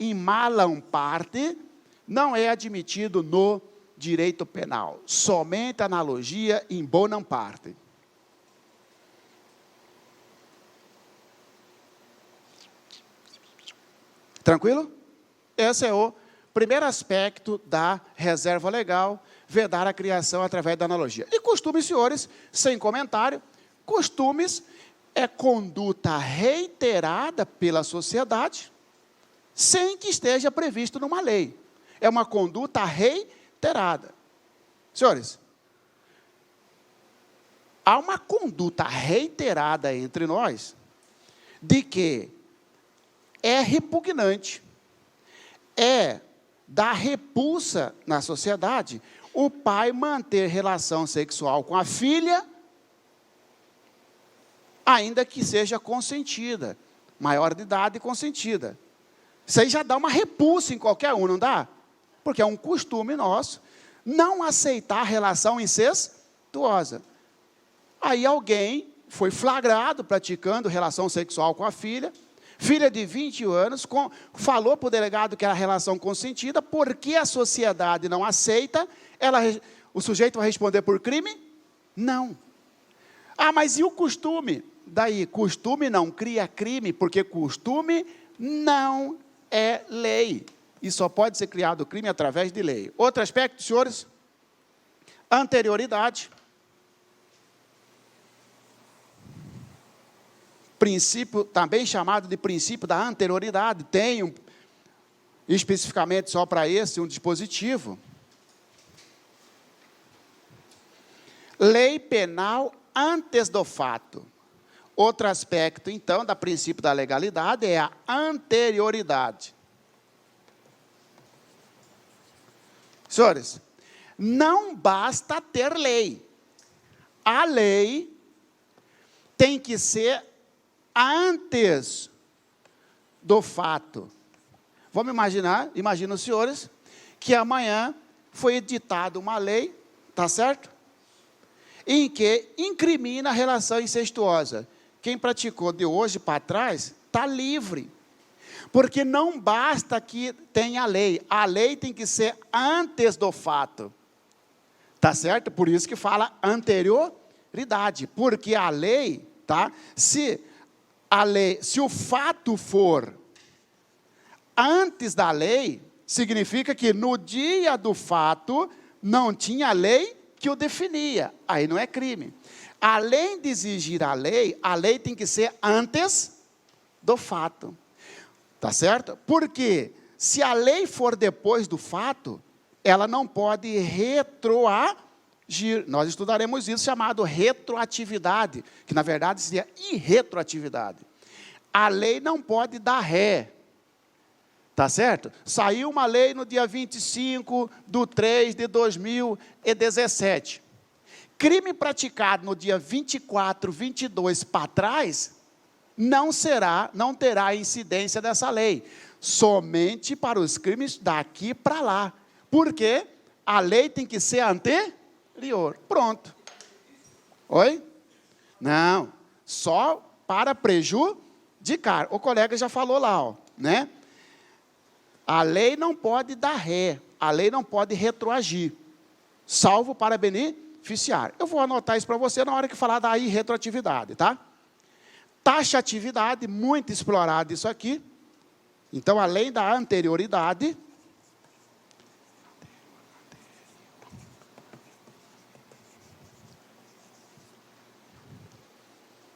em malam parte não é admitido no direito penal. Somente analogia em bonam parte. Tranquilo? Esse é o primeiro aspecto da reserva legal, vedar a criação através da analogia. E costumes, senhores, sem comentário, costumes é conduta reiterada pela sociedade, sem que esteja previsto numa lei. É uma conduta reiterada. Senhores, há uma conduta reiterada entre nós, de que é repugnante, é da repulsa na sociedade, o pai manter relação sexual com a filha, ainda que seja consentida, maior de idade e consentida. Isso aí já dá uma repulsa em qualquer um, não dá? Porque é um costume nosso não aceitar relação incestuosa. Aí alguém foi flagrado praticando relação sexual com a filha de 20 anos, falou para o delegado que era relação consentida, porque a sociedade não aceita, o sujeito vai responder por crime? Não. Ah, mas e o costume? Daí, costume não cria crime, porque costume não é lei. E só pode ser criado crime através de lei. Outro aspecto, senhores, anterioridade. Princípio, também chamado de princípio da anterioridade, tem especificamente só para esse um dispositivo. Lei penal antes do fato. Outro aspecto, então, da princípio da legalidade é a anterioridade. Senhores, não basta ter lei. A lei tem que ser antes do fato. Vamos imagina os senhores, que amanhã foi editada uma lei, tá certo? Em que incrimina a relação incestuosa. Quem praticou de hoje para trás, está livre. Porque não basta que tenha lei. A lei tem que ser antes do fato. Tá certo? Por isso que fala anterioridade. Porque a lei, tá? Se o fato for antes da lei, significa que no dia do fato não tinha lei que o definia. Aí não é crime. Além de exigir a lei tem que ser antes do fato. Tá certo? Porque se a lei for depois do fato, ela não pode retroagir. Nós estudaremos isso chamado retroatividade, que na verdade seria irretroatividade. A lei não pode dar ré. Tá certo? Saiu uma lei no dia 25/3/2017. Crime praticado no dia 24, 22 para trás, não terá incidência dessa lei. Somente para os crimes daqui para lá. Porque a lei tem que ser anterior. Pronto. Oi? Não. Só para prejudicar. O colega já falou lá, ó, né? A lei não pode dar ré, a lei não pode retroagir, salvo para beneficiar. Eu vou anotar isso para você na hora que falar da irretroatividade, tá? Taxatividade, muito explorado isso aqui. Então, além da anterioridade,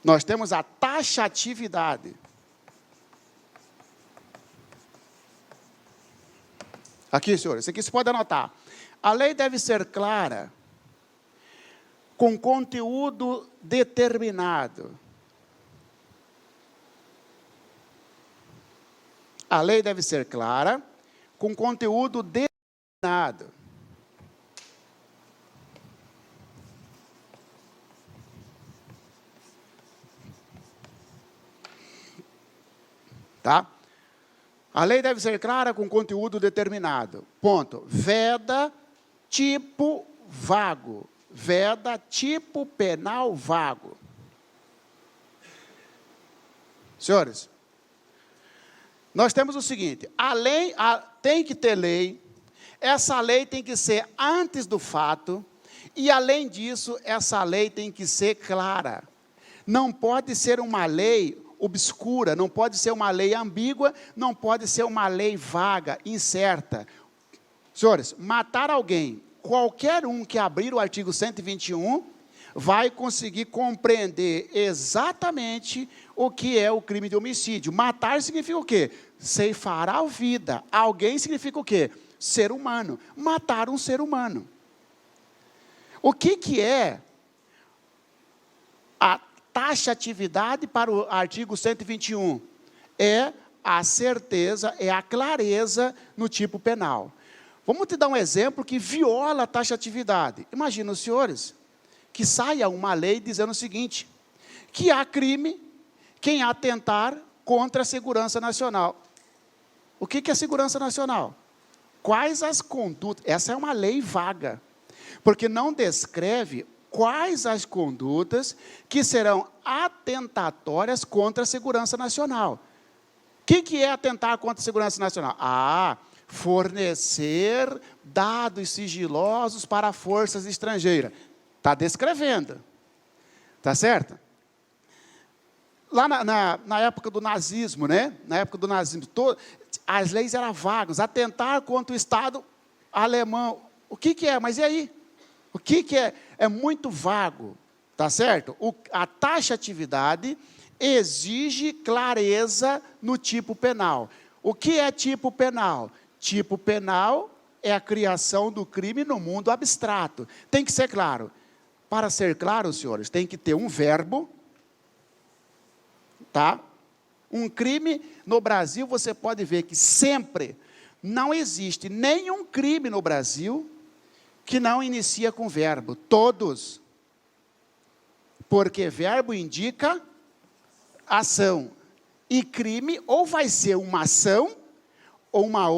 nós temos a taxatividade. Aqui, senhores, isso aqui você pode anotar. A lei deve ser clara, com conteúdo determinado. A lei deve ser clara, com conteúdo determinado. Tá? A lei deve ser clara com conteúdo determinado. Ponto. Veda tipo vago. Veda tipo penal vago. Senhores, Nós temos o seguinte, tem que ter lei, essa lei tem que ser antes do fato, e além disso, essa lei tem que ser clara. Não pode ser uma lei obscura, não pode ser uma lei ambígua, não pode ser uma lei vaga, incerta. Senhores, matar alguém, qualquer um que abrir o artigo 121, vai conseguir compreender exatamente o que é o crime de homicídio. Matar significa o quê? Ceifar a vida. Alguém significa o quê? Ser humano. Matar um ser humano. O que é a taxatividade para o artigo 121? É a certeza, é a clareza no tipo penal. Vamos te dar um exemplo que viola a taxatividade. Imagina, os senhores, que saia uma lei dizendo o seguinte, que há crime quem atentar contra a segurança nacional. O que é segurança nacional? Quais as condutas? Essa é uma lei vaga, porque não descreve quais as condutas que serão atentatórias contra a segurança nacional. O que é atentar contra a segurança nacional? Fornecer dados sigilosos para forças estrangeiras. Está descrevendo. Está certo? Lá na época do nazismo, né? Na época do nazismo, as leis eram vagas. Atentar contra o Estado alemão. O que é? Mas e aí? O que é? É muito vago. Está certo? A taxatividade exige clareza no tipo penal. O que é tipo penal? Tipo penal é a criação do crime no mundo abstrato. Tem que ser claro. Para ser claro, senhores, tem que ter um verbo, tá? Um crime no Brasil, você pode ver que sempre não existe nenhum crime no Brasil que não inicia com verbo. Todos. Porque verbo indica ação. E crime ou vai ser uma ação ou uma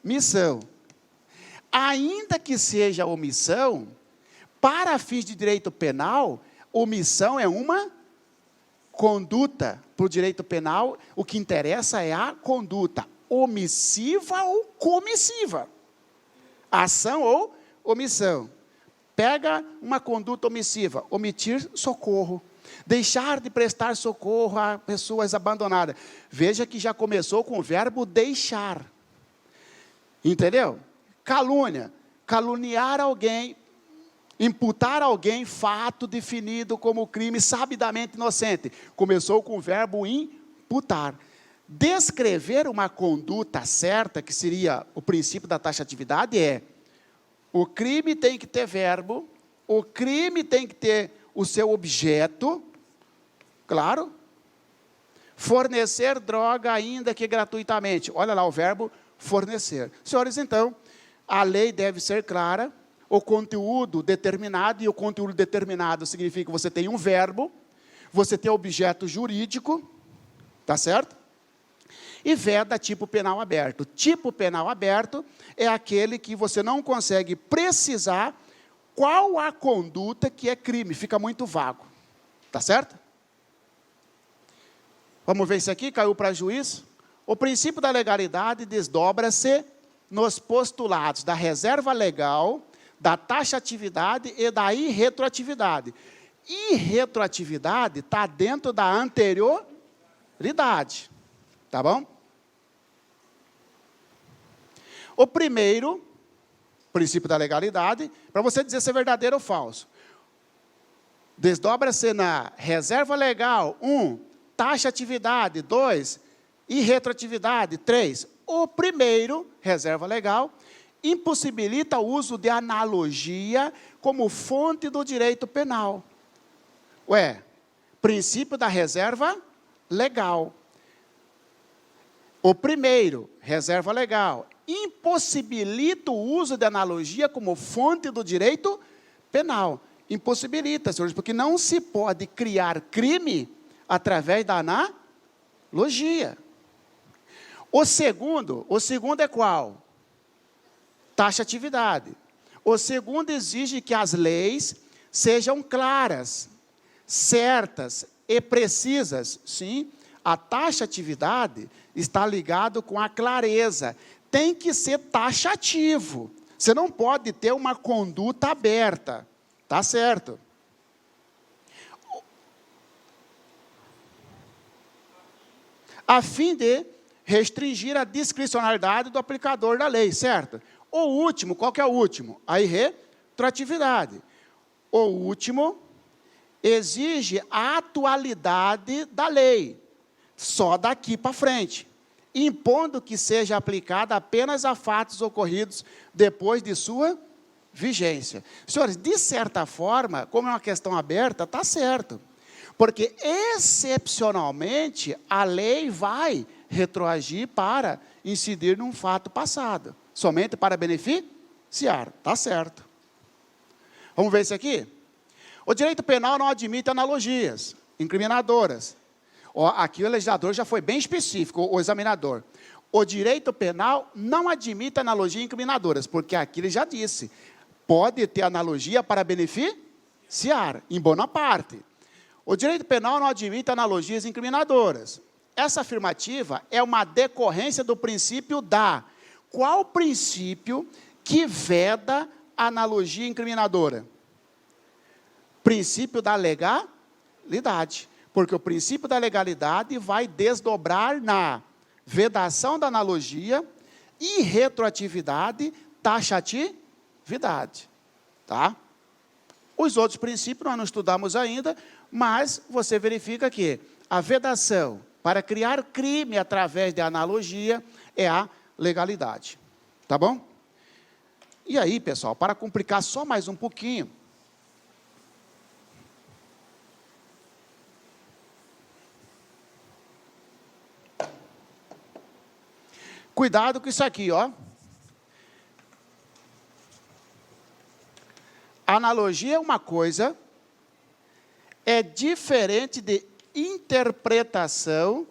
omissão. Ainda que seja omissão, para fins de direito penal, omissão é uma conduta. Para o direito penal, o que interessa é a conduta, omissiva ou comissiva. Ação ou omissão. Pega uma conduta omissiva, omitir socorro. Deixar de prestar socorro a pessoas abandonadas. Veja que já começou com o verbo deixar. Entendeu? Calúnia. Caluniar alguém, imputar a alguém fato definido como crime sabidamente inocente. Começou com o verbo imputar. Descrever uma conduta certa, que seria o princípio da taxatividade, é o crime tem que ter verbo, o crime tem que ter o seu objeto, claro, fornecer droga ainda que gratuitamente. Olha lá o verbo fornecer. Senhores, então, a lei deve ser clara, o conteúdo determinado, e o conteúdo determinado significa que você tem um verbo, você tem objeto jurídico, tá certo? E veda tipo penal aberto. Tipo penal aberto é aquele que você não consegue precisar qual a conduta que é crime, fica muito vago, tá certo? Vamos ver isso aqui, caiu para juiz. O princípio da legalidade desdobra-se nos postulados da reserva legal, da taxatividade e da irretroatividade. Irretroatividade está dentro da anterioridade. Tá bom? O primeiro princípio da legalidade, para você dizer se é verdadeiro ou falso. Desdobra-se na reserva legal. 1, taxatividade. 2, irretroatividade. 3, o primeiro, reserva legal, impossibilita o uso de analogia como fonte do direito penal. Princípio da reserva legal. O primeiro, reserva legal, impossibilita o uso de analogia como fonte do direito penal. Impossibilita, senhores, porque não se pode criar crime através da analogia. O segundo é qual? Taxatividade. O segundo exige que as leis sejam claras, certas e precisas. Sim, A taxatividade está ligado com a clareza. Tem que ser taxativo. Você não pode ter uma conduta aberta. Tá certo? A fim de restringir a discricionalidade do aplicador da lei, certo? O último, qual que é o último? A irretroatividade. O último exige a atualidade da lei, só daqui para frente, impondo que seja aplicada apenas a fatos ocorridos depois de sua vigência. Senhores, de certa forma, como é uma questão aberta, está certo. Porque, excepcionalmente, a lei vai retroagir para incidir num fato passado. Somente para beneficiar. Está certo. Vamos ver isso aqui? O direito penal não admite analogias incriminadoras. Aqui o legislador já foi bem específico, o examinador. O direito penal não admite analogias incriminadoras, porque aqui ele já disse, pode ter analogia para beneficiar, em boa parte. O direito penal não admite analogias incriminadoras. Essa afirmativa é uma decorrência do princípio da. Qual princípio que veda a analogia incriminadora? Princípio da legalidade. Porque o princípio da legalidade vai desdobrar na vedação da analogia, irretroatividade, taxatividade. Tá? Os outros princípios nós não estudamos ainda, mas você verifica que a vedação para criar crime através de analogia é a legalidade. Tá bom? E aí, pessoal, para complicar só mais um pouquinho, cuidado com isso aqui, ó. Analogia é uma coisa, é diferente de interpretação.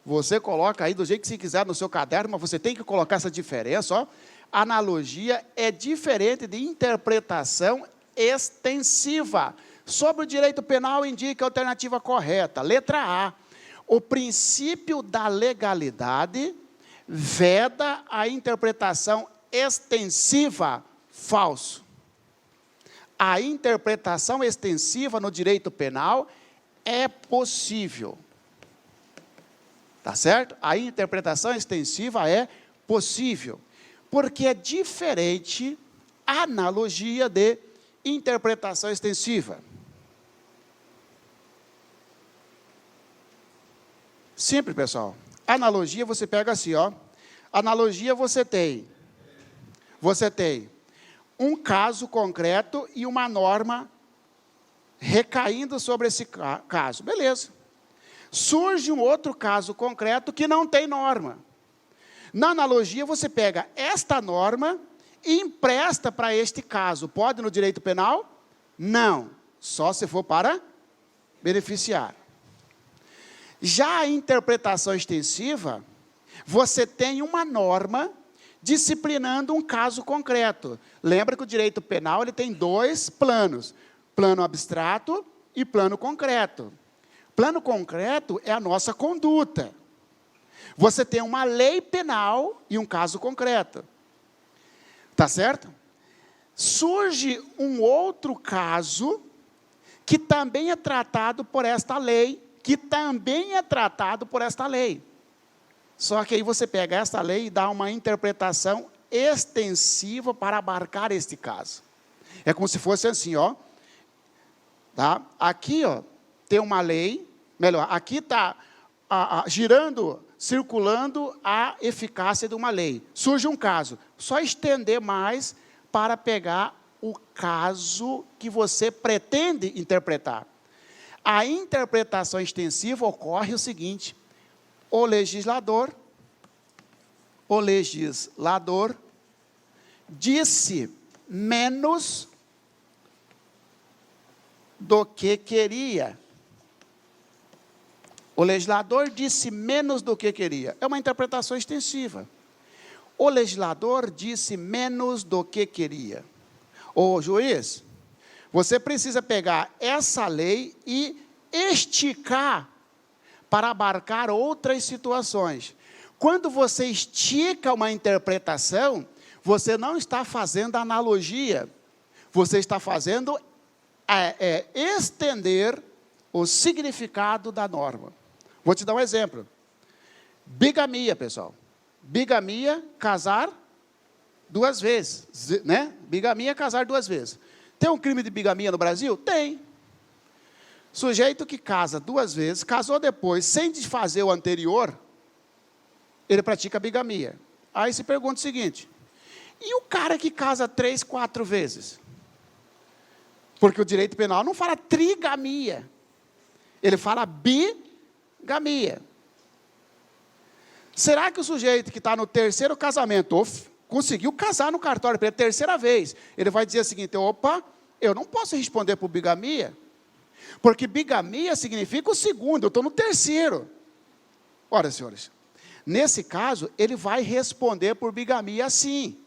Você coloca aí do jeito que você quiser no seu caderno, mas você tem que colocar essa diferença, ó. Analogia é diferente de interpretação extensiva. Sobre o direito penal, indica a alternativa correta. Letra A. O princípio da legalidade veda a interpretação extensiva. Falso. A interpretação extensiva no direito penal é possível. Tá certo? A interpretação extensiva é possível. Porque é diferente a analogia de interpretação extensiva. Simples, pessoal. Analogia você pega assim, ó. Analogia você tem um caso concreto e uma norma recaindo sobre esse caso. Beleza. Surge um outro caso concreto que não tem norma. Na analogia, você pega esta norma e empresta para este caso. Pode no direito penal? Não. Só se for para beneficiar. Já a interpretação extensiva, você tem uma norma disciplinando um caso concreto. Lembra que o direito penal ele tem dois planos, plano abstrato e plano concreto. Plano concreto é a nossa conduta. Você tem uma lei penal e um caso concreto. Tá certo? Surge um outro caso que também é tratado por esta lei, Só que aí você pega esta lei e dá uma interpretação extensiva para abarcar este caso. É como se fosse assim, ó. Tá? Aqui, ó, tem uma lei, melhor, aqui está girando, circulando a eficácia de uma lei. Surge um caso, só estender mais para pegar o caso que você pretende interpretar. A interpretação extensiva ocorre o seguinte: o legislador disse menos do que queria. O legislador disse menos do que queria. É uma interpretação extensiva. O legislador disse menos do que queria. Ô juiz, você precisa pegar essa lei e esticar para abarcar outras situações. Quando você estica uma interpretação, você não está fazendo analogia, você está fazendo estender o significado da norma. Vou te dar um exemplo. Bigamia, pessoal. Bigamia, casar 2 vezes, né? Bigamia, casar 2 vezes. Tem um crime de bigamia no Brasil? Tem. Sujeito que casa 2 vezes, casou depois, sem desfazer o anterior, ele pratica bigamia. Aí se pergunta o seguinte, e o cara que casa 3, 4 vezes? Porque o direito penal não fala trigamia, ele fala bigamia. Será que o sujeito que está no 3º casamento, conseguiu casar no cartório pela 3ª vez, ele vai dizer o seguinte, opa, eu não posso responder por bigamia, porque bigamia significa o 2º, eu estou no 3º. Ora, senhores, nesse caso, ele vai responder por bigamia sim,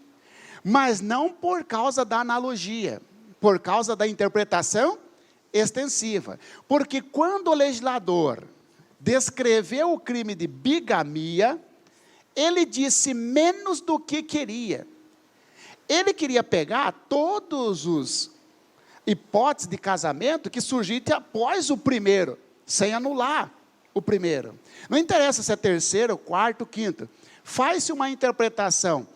mas não por causa da analogia, por causa da interpretação extensiva. Porque quando o legislador descreveu o crime de bigamia, ele disse menos do que queria. Ele queria pegar todos os hipóteses de casamento que surgissem após o primeiro, sem anular o primeiro. Não interessa se é 3º, 4º, 5º. Faz-se uma interpretação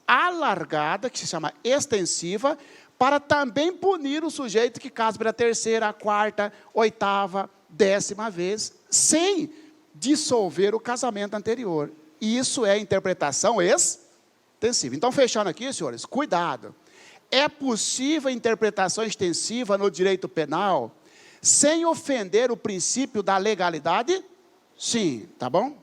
alargada, que se chama extensiva, para também punir o sujeito que casa pela 3ª, 4ª, 8ª, 10ª vez, sem dissolver o casamento anterior. E isso é interpretação extensiva. Então, fechando aqui, senhores, cuidado. É possível interpretação extensiva no direito penal sem ofender o princípio da legalidade? Sim, tá bom?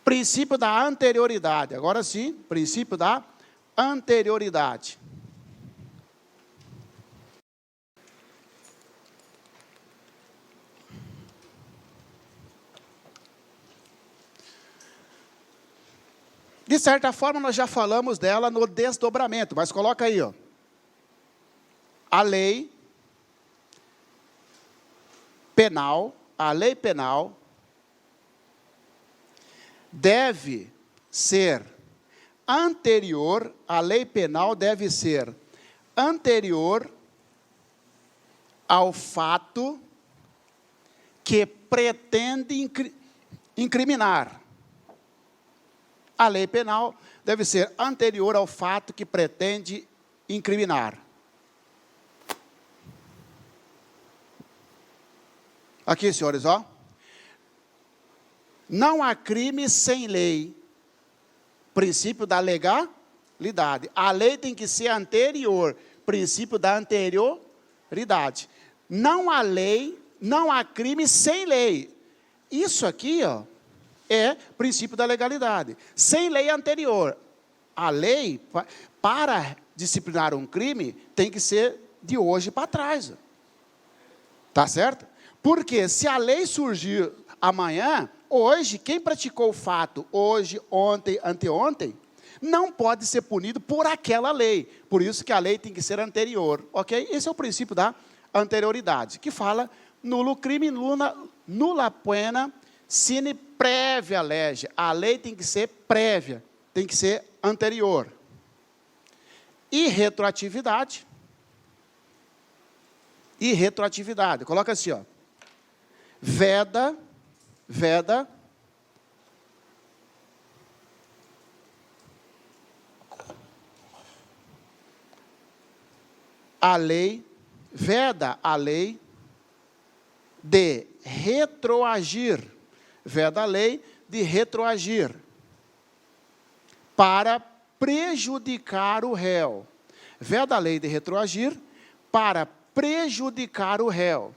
Princípio da anterioridade. Agora sim, princípio da anterioridade. De certa forma, nós já falamos dela no desdobramento, mas coloca aí, ó. A lei penal deve ser anterior, a lei penal deve ser anterior ao fato que pretende incriminar. A lei penal deve ser anterior ao fato que pretende incriminar. Aqui, senhores, ó. Não há crime sem lei. Princípio da legalidade. A lei tem que ser anterior. Princípio da anterioridade. Não há lei, não há crime sem lei. Isso aqui, ó, é princípio da legalidade. Sem lei anterior. A lei, para disciplinar um crime, tem que ser de hoje para trás. Tá certo? Porque se a lei surgir amanhã, hoje, quem praticou o fato hoje, ontem, anteontem, não pode ser punido por aquela lei. Por isso que a lei tem que ser anterior, ok? Esse é o princípio da anterioridade, que fala, nulo crime, nulla pena, sine prévia lege. A lei tem que ser prévia, tem que ser anterior. E retroatividade. E retroatividade. Coloca assim, ó. Veda a lei, veda a lei de retroagir, veda a lei de retroagir para prejudicar o réu. Veda a lei de retroagir para prejudicar o réu.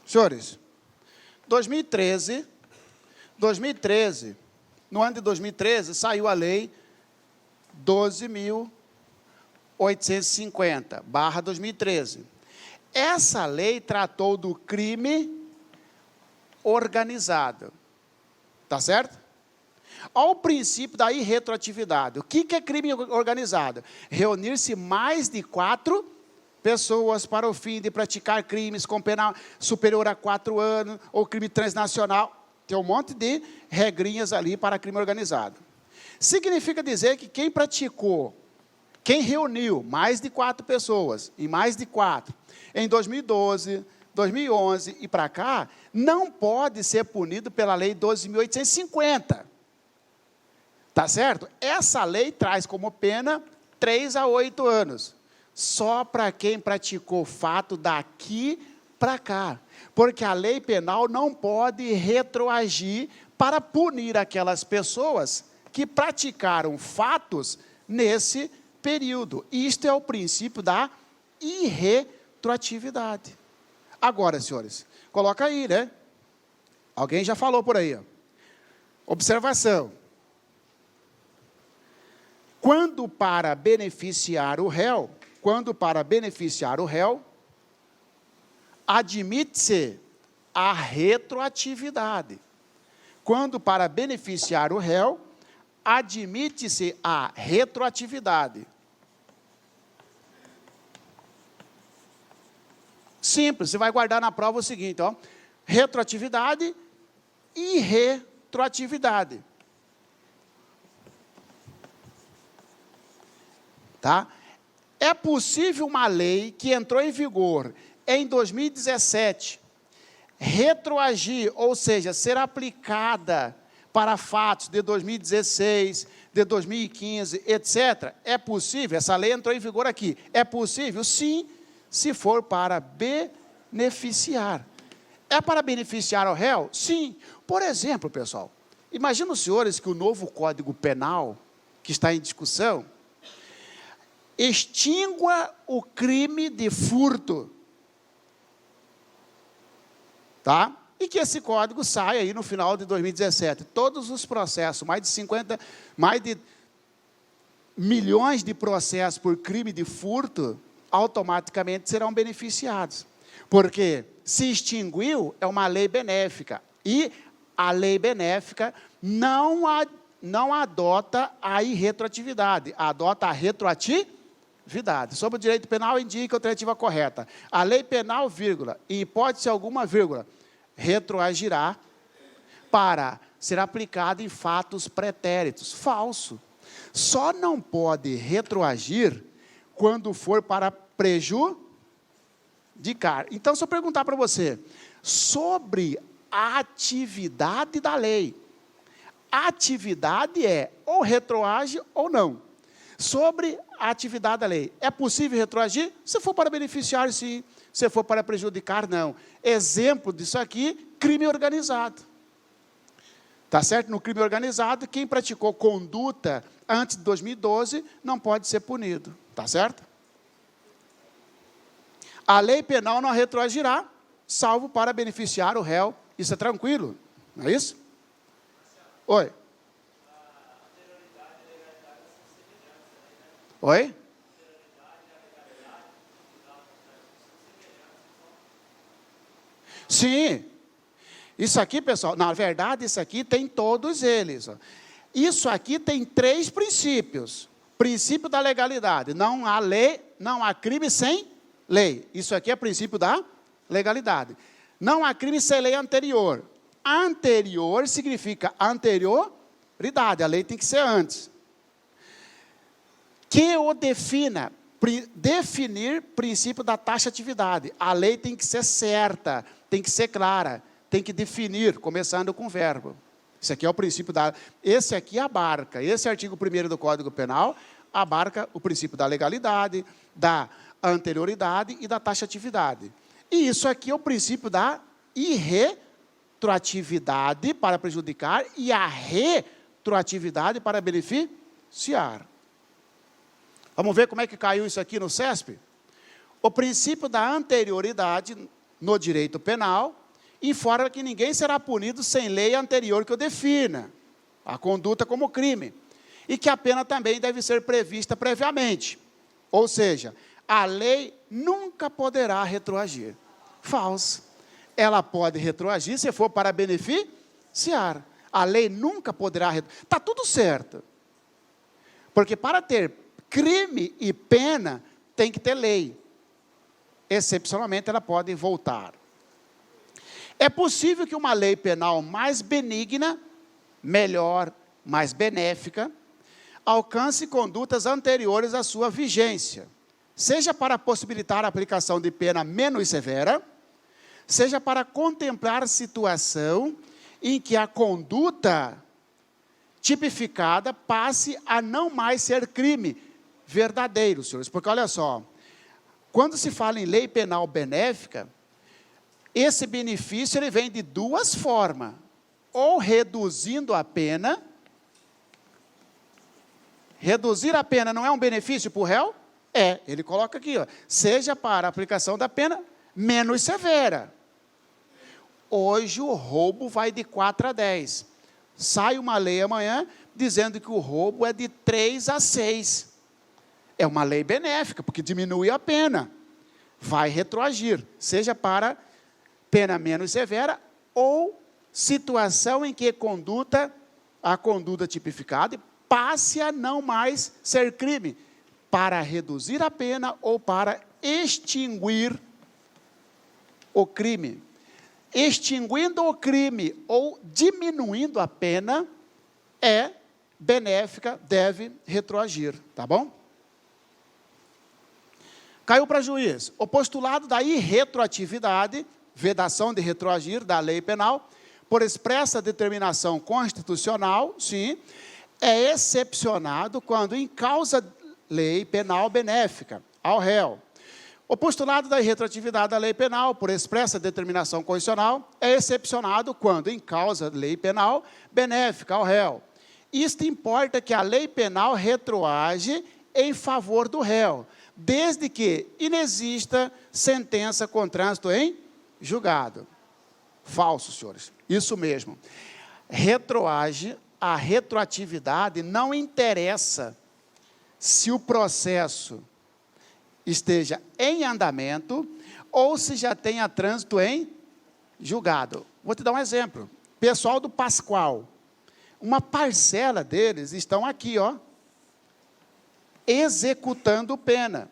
Senhores, 2013, no ano de 2013, saiu a lei 12.850/2013. Essa lei tratou do crime organizado. Tá certo? Olha o princípio da irretroatividade. O que é crime organizado? Reunir-se mais de 4 pessoas para o fim de praticar crimes com pena superior a 4 anos, ou crime transnacional. Tem um monte de regrinhas ali para crime organizado. Significa dizer que quem reuniu mais de 4 pessoas, e mais de 4, em 2012, 2011 e para cá, não pode ser punido pela lei 12.850. Tá certo? Essa lei traz como pena 3 a 8 anos. Só para quem praticou fato daqui para cá. Porque a lei penal não pode retroagir para punir aquelas pessoas que praticaram fatos nesse período. Isto é o princípio da irretroatividade. Agora, senhores, coloca aí, né? Alguém já falou por aí, ó. Observação. Quando para beneficiar o réu, admite-se a retroatividade. Quando para beneficiar o réu, admite-se a retroatividade. Simples, você vai guardar na prova o seguinte, ó, retroatividade e retroatividade. Tá? É possível uma lei que entrou em vigor em 2017 retroagir, ou seja, ser aplicada para fatos de 2016, de 2015, etc. É possível, essa lei entrou em vigor aqui. É possível? Sim, se for para beneficiar. É para beneficiar ao réu? Sim. Por exemplo, pessoal, imagina os senhores que o novo Código Penal, que está em discussão, extingua o crime de furto. Tá? E que esse código saia aí no final de 2017. Todos os processos, mais de milhões de processos por crime de furto, automaticamente serão beneficiados. Porque se extinguiu, é uma lei benéfica. E a lei benéfica não adota a irretroatividade, adota a retroatividade. Sobre o direito penal, indica a alternativa correta. A lei penal, vírgula, em hipótese alguma, vírgula, retroagirá para ser aplicada em fatos pretéritos. Falso. Só não pode retroagir quando for para prejudicar. Então, se eu perguntar para você sobre a atividade da lei, a atividade é ou retroage ou não. Sobre a atividade da lei, é possível retroagir? Se for para beneficiar, sim. Se for para prejudicar, não. Exemplo disso aqui, crime organizado. Tá certo? No crime organizado, quem praticou conduta antes de 2012 não pode ser punido. Tá certo? A lei penal não retroagirá, salvo para beneficiar o réu. Isso é tranquilo, não é isso? Oi. Oi? Sim. Isso aqui, pessoal, na verdade, isso aqui tem todos eles. Isso aqui tem 3 princípios. Princípio da legalidade. Não há lei, não há crime sem lei. Isso aqui é princípio da legalidade. Não há crime sem lei anterior. Anterior significa anterioridade. A lei tem que ser antes. Que o definir princípio da taxatividade. A lei tem que ser certa, tem que ser clara, tem que definir, começando com o verbo. Esse aqui é o princípio da... Esse aqui abarca, esse artigo 1º do Código Penal, abarca o princípio da legalidade, da anterioridade e da taxatividade. E isso aqui é o princípio da irretroatividade para prejudicar e a retroatividade para beneficiar. Vamos ver como é que caiu isso aqui no CESP? O princípio da anterioridade no direito penal informa que ninguém será punido sem lei anterior que o defina, a conduta como crime, e que a pena também deve ser prevista previamente. Ou seja, a lei nunca poderá retroagir. Falso. Ela pode retroagir se for para beneficiar. a lei nunca poderá... Está tudo certo. Porque para ter crime e pena, tem que ter lei. Excepcionalmente, ela pode voltar. É possível que uma lei penal mais benigna, melhor, mais benéfica, alcance condutas anteriores à sua vigência, seja para possibilitar a aplicação de pena menos severa, seja para contemplar situação em que a conduta tipificada passe a não mais ser crime verdadeiro, senhores. Porque, olha só, quando se fala em lei penal benéfica, esse benefício ele vem de duas formas. Ou reduzindo a pena. Reduzir a pena não é um benefício para o réu? É, ele coloca aqui, ó, seja para a aplicação da pena menos severa. Hoje o roubo vai de 4 a 10. Sai uma lei amanhã dizendo que o roubo é de 3 a 6. É uma lei benéfica, porque diminui a pena. Vai retroagir, seja para pena menos severa ou situação em que a conduta tipificada passe a não mais ser crime, para reduzir a pena ou para extinguir o crime. Extinguindo o crime ou diminuindo a pena, é benéfica, deve retroagir, tá bom? Caiu para juiz. O postulado da irretroatividade, vedação de retroagir da lei penal, por expressa determinação constitucional, sim, é excepcionado quando em causa lei penal benéfica ao réu. O postulado da irretroatividade da lei penal, por expressa determinação constitucional, é excepcionado quando em causa lei penal benéfica ao réu. Isto importa que a lei penal retroage em favor do réu, desde que inexista sentença com trânsito em julgado. Falso, senhores. Isso mesmo. Retroage, a retroatividade não interessa se o processo esteja em andamento ou se já tenha trânsito em julgado. Vou te dar um exemplo. Pessoal do Pascoal, uma parcela deles estão aqui, ó, executando pena.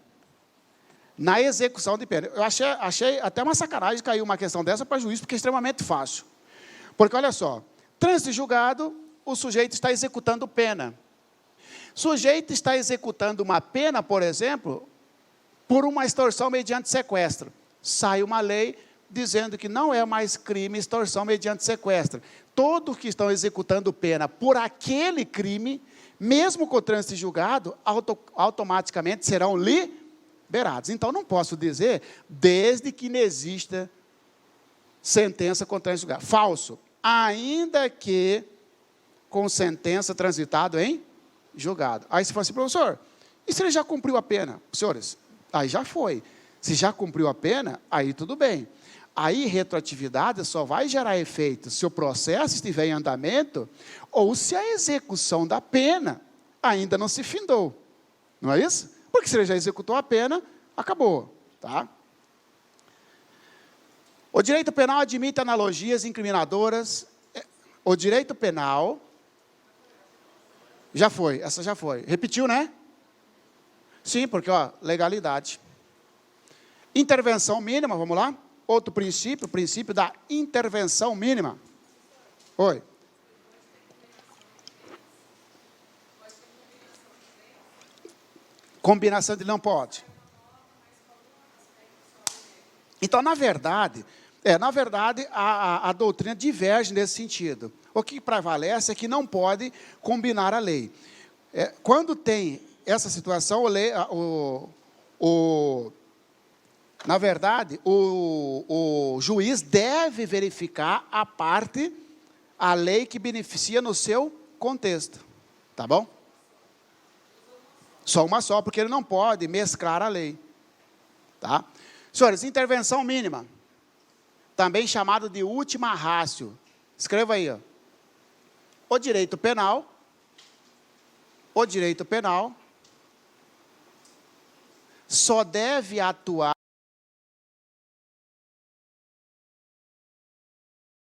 Na execução de pena. Eu achei até uma sacanagem cair uma questão dessa para juiz, porque é extremamente fácil. Porque, olha só, trânsito julgado, o sujeito está executando pena. Sujeito está executando uma pena, por exemplo, por uma extorsão mediante sequestro. Sai uma lei dizendo que não é mais crime extorsão mediante sequestro. Todos que estão executando pena por aquele crime, mesmo com o trânsito julgado, automaticamente serão liberados. Então, não posso dizer, desde que não exista sentença com trânsito julgado. Falso. Ainda que com sentença transitado em julgado. Aí você fala assim, professor, e se ele já cumpriu a pena? Senhores, aí já foi. Se já cumpriu a pena, aí tudo bem. Aí retroatividade só vai gerar efeito se o processo estiver em andamento ou se a execução da pena ainda não se findou. Não é isso? Porque se ele já executou a pena, acabou. Tá? O direito penal admite analogias incriminadoras. O direito penal... Já foi, essa já foi. Repetiu, né? Sim, porque, ó, legalidade. Intervenção mínima, vamos lá? Outro princípio, o princípio da intervenção mínima. Oi. Combinação de não pode. Então, na verdade, a doutrina diverge nesse sentido. O que prevalece é que não pode combinar a lei. Quando tem essa situação, na verdade, o juiz deve verificar a lei que beneficia no seu contexto. Tá bom? Só uma só, porque ele não pode mesclar a lei. Tá? Senhores, intervenção mínima, também chamado de última ratio. Escreva aí, ó. O direito penal só deve atuar